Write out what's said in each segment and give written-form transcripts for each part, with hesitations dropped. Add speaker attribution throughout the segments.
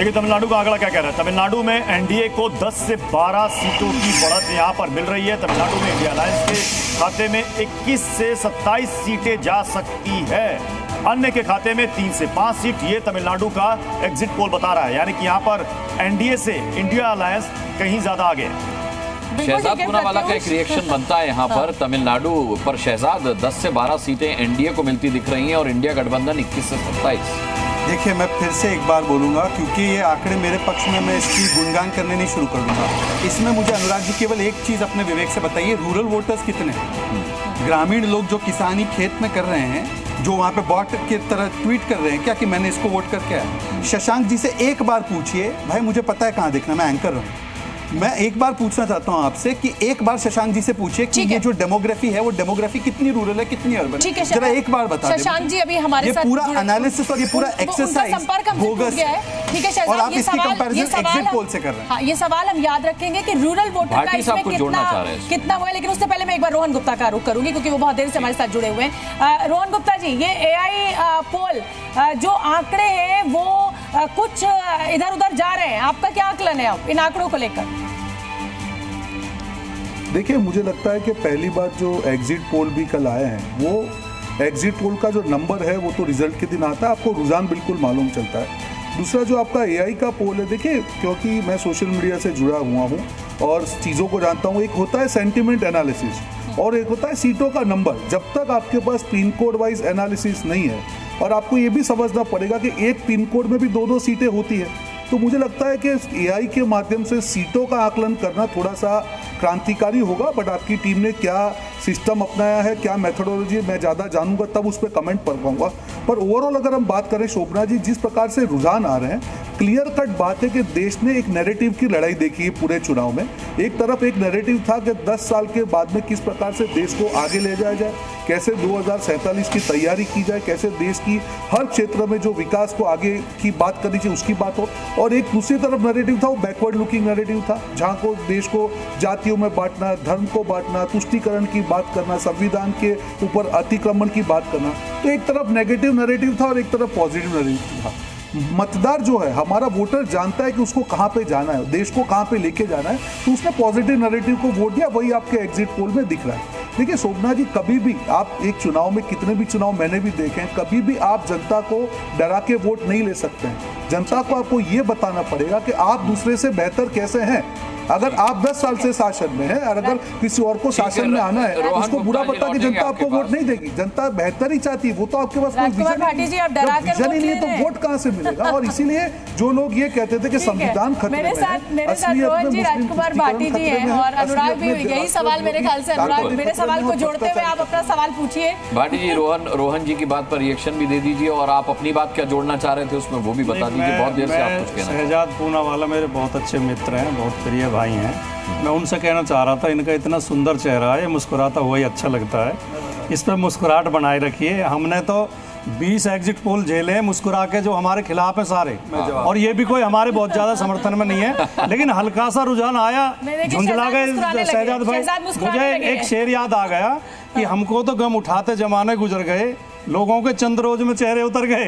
Speaker 1: देखिए तमिलनाडु का आंकड़ा क्या कह रहा है। तमिलनाडु में एनडीए को 10 से 12 सीटों की बढ़त यहां पर मिल रही है। तमिलनाडु में इंडिया अलायंस के खाते में 21 से 27 सीटें जा सकती है, अन्य के खाते में 3 से 5 सीट। ये तमिलनाडु का एग्जिट पोल बता रहा है, यानी कि यहां पर एनडीए से इंडिया अलायंस कहीं ज्यादा आगे है।
Speaker 2: शहजाद पूनावाला का एक रिएक्शन बनता है यहाँ पर। तमिलनाडु पर शहजाद 10 से 12 सीटें एनडीए को मिलती दिख रही हैं और इंडिया गठबंधन 21 से 27।
Speaker 3: देखिए, मैं फिर से एक बार बोलूंगा, क्योंकि ये आंकड़े मेरे पक्ष में, मैं इसकी गुणगान करने नहीं शुरू कर दूंगा। इसमें मुझे अनुराग जी केवल एक चीज अपने विवेक से बताइए, रूरल वोटर्स कितने हैं? ग्रामीण लोग जो किसानी खेत में कर रहे हैं, जो वहाँ पे बॉट की तरह ट्वीट कर रहे हैं क्या कि मैंने इसको वोट करके आया। शशांक जी से एक बार पूछिए, भाई मुझे पता है कहाँ देखना, मैं एंकर हूँ। मैं एक बार पूछना चाहता हूं आपसे कि एक बार शशांक जी से पूछिए कि ये जो डेमोग्राफी है वो डेमोग्राफी कितनी रूरल है, कितनी अर्बन है, जरा एक बार बता दीजिए।
Speaker 4: शशांक जी अभी हमारे साथ
Speaker 3: पूरा एनालिसिस और ये पूरा एक्सरसाइज बोगस है।
Speaker 4: ठीक है शहजाद,
Speaker 3: और आप इसकी कंपैरिजन एग्जिट पोल से कर रहे हैं।
Speaker 4: हाँ, ये सवाल हम याद रखेंगे कि रूरल वोटर का इसमें कितना वो है, लेकिन उससे पहले मैं एक बार रोहन गुप्ता का रुख करूंगी क्योंकि वो बहुत देर से हमारे साथ जुड़े हुए हैं। रोहन गुप्ता जी, ये एआई पोल जो आंकड़े हैं वो कुछ इधर उधर जा रहे हैं, आपका क्या आकलन है इन आंकड़ों को लेकर?
Speaker 5: देखिए, मुझे लगता है कि पहली बात जो एग्जिट पोल भी कल आए हैं, वो एग्जिट पोल का जो नंबर है वो तो रिजल्ट के दिन आता है, आपको रुझान बिल्कुल मालूम चलता है। दूसरा जो आपका एआई का पोल है, देखिए क्योंकि मैं सोशल मीडिया से जुड़ा हुआ हूँ और चीज़ों को जानता हूँ, एक होता है सेंटिमेंट एनालिसिस और एक होता है सीटों का नंबर। जब तक आपके पास पिन कोड वाइज एनालिसिस नहीं है, और आपको ये भी समझना पड़ेगा कि एक पिन कोड में भी 2-2 सीटें होती है, तो मुझे लगता है कि एआई के माध्यम से सीटों का आकलन करना थोड़ा सा क्रांतिकारी होगा। बट आपकी टीम ने क्या सिस्टम अपनाया है, क्या मेथोडोलॉजी, मैं ज़्यादा जानूंगा तब उस पर कमेंट कर पाऊंगा। पर ओवरऑल अगर हम बात करें शोभना जी, जिस प्रकार से रुझान आ रहे हैं, क्लियर कट बात है कि देश ने एक नैरेटिव की लड़ाई देखी है पूरे चुनाव में। एक तरफ एक नैरेटिव था कि 10 साल के बाद में किस प्रकार से देश को आगे ले जाया जाए, कैसे 2047 की तैयारी की जाए, कैसे देश की हर क्षेत्र में जो विकास को आगे की बात करनी चाहिए उसकी बात हो। और एक दूसरी तरफ नैरेटिव था, वो बैकवर्ड लुकिंग नैरेटिव था, जहाँ को देश को जातियों में बांटना, धर्म को बांटना, तुष्टीकरण की बात करना, संविधान के ऊपर अतिक्रमण की बात करना। तो एक तरफ नेगेटिव नैरेटिव था और एक तरफ पॉजिटिव नैरेटिव था। मतदार जो है, हमारा वोटर जानता है कि उसको कहाँ पे जाना है, देश को कहाँ पे लेके जाना है, तो उसने पॉजिटिव नैरेटिव को वोट दिया। वही आपके एग्जिट पोल में दिख रहा है। देखिए शोभना जी, कभी भी आप एक चुनाव में, कितने भी चुनाव मैंने भी देखे हैं, कभी भी आप जनता को डरा के वोट नहीं ले सकते हैं। जनता को आपको ये बताना पड़ेगा कि आप दूसरे से बेहतर कैसे हैं। अगर आप 10 साल से शासन में हैं और अगर किसी और को शासन में आना है, उसको बुरा पता कि जनता आपको वोट नहीं देगी। जनता बेहतर ही चाहती है, वो तो आपके पास कोई विजन ही नहीं है, तो वोट कहाँ से मिलेगा? और इसीलिए जो लोग ये कहते थे कि संविधान खतरे में है,
Speaker 4: मेरे साथ रोहन जी, राजकुमार भाटी जी हैं और अनुराग भी, यही सवाल मेरे ख्याल से अनुराग मेरे सवाल को जोड़ते हुए आप अपना सवाल पूछिए।
Speaker 2: भाटी जी, रोहन जी की बात पर रिएक्शन भी दे दीजिए और आप अपनी बात क्या जोड़ना चाह रहे थे उसमें वो भी बता दीजिए। बहुत देर से आप कुछ कहना।
Speaker 1: शहजाद पूनावाला मेरे बहुत अच्छे मित्र हैं, बहुत प्रिय भाई हैं। मैं उनसे कहना चाह रहा था, इनका इतना सुंदर चेहरा है, मुस्कुराता हुआ ही अच्छा लगता है, इस पर मुस्कुराहट बनाए रखिए। हमने तो 20 एग्जिट पोल झेले हैं मुस्कुरा के, जो हमारे खिलाफ है सारे, और ये भी कोई हमारे बहुत ज्यादा समर्थन में नहीं है, लेकिन हल्का सा रुझान आया, झुंझला गए शहजाद भाई। मुझे एक शेर याद आ गया कि हमको तो गम उठाते जमाने गुजर गए, लोगों के चंद रोज में चेहरे उतर गए।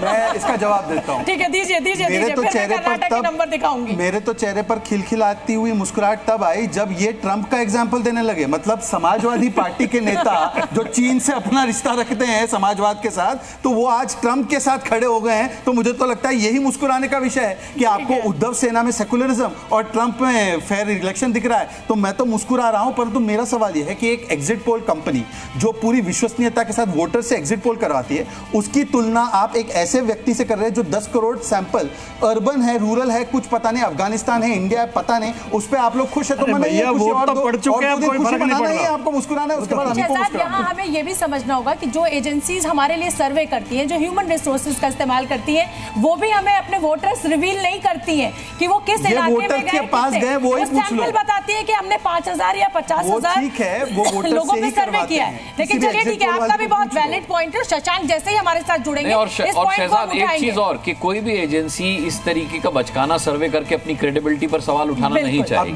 Speaker 3: मैं इसका जवाब देता हूँ।
Speaker 4: ठीक है, दीजिए
Speaker 3: मेरे तो चेहरे पर तब
Speaker 4: नंबर दिखाऊंगी।
Speaker 3: मेरे तो चेहरे पर खिलखिलाती हुई मुस्कुराहट तब आई जब ये ट्रंप का एग्जाम्पल देने लगे। मतलब समाजवादी पार्टी के नेता जो चीन से अपना रिश्ता रखते हैं समाजवाद के साथ, तो वो आज ट्रंप के साथ खड़े हो गए हैं। तो मुझे तो लगता है यही मुस्कुराने का विषय है कि आपको उद्धव सेना में सेकुलरिज्म और ट्रंप में फेयर इलेक्शन दिख रहा है, तो मैं तो मुस्कुरा रहा हूं। परंतु मेरा सवाल यह है कि एक एग्जिट पोल कंपनी जो पूरी विश्वसनीयता के साथ वोटर से एग्जिट पोल करवाती है, उसकी तुलना आप एक ऐसे व्यक्ति से कर रहे हैं जो 10 करोड़ सैंपल, अर्बन है, रूरल है, कुछ पता नहीं, अफगानिस्तान है, इंडिया है, पता नहीं, उस पे आप लोग खुश है। तो
Speaker 1: मैंने ये खुशी और दो, पढ़ चुके हैं, कोई फर्क नहीं पड़ रहा।
Speaker 3: आपको मुस्कुराना है, उसके बाद हमको मुस्कुराना है।
Speaker 4: यहाँ हमें ये भी समझना होगा कि जो एजेंसीज हमारे लिए सर्वे करती हैं, जो ह्यूमन रिसोर्सेज का इस्तेमाल करती हैं, वो भी हमें अपने वोटर्स रिवील नहीं करती हैं कि वो किस इलाके में गए,
Speaker 3: पास गए, वो ही पूछ लो।
Speaker 4: बताती है कि हमने 5000 या 50,000 लोगों पे सर्वे किया है। लेकिन चलिए ठीक है, आपका भी बहुत वैलिड पॉइंट है। शशांक जैसे ही हमारे साथ जुड़ेंगे
Speaker 2: और शहजाद, एक चीज और कि कोई भी एजेंसी इस तरीके का बचकाना सर्वे करके अपनी क्रेडिबिलिटी पर सवाल उठाना नहीं चाहेगी।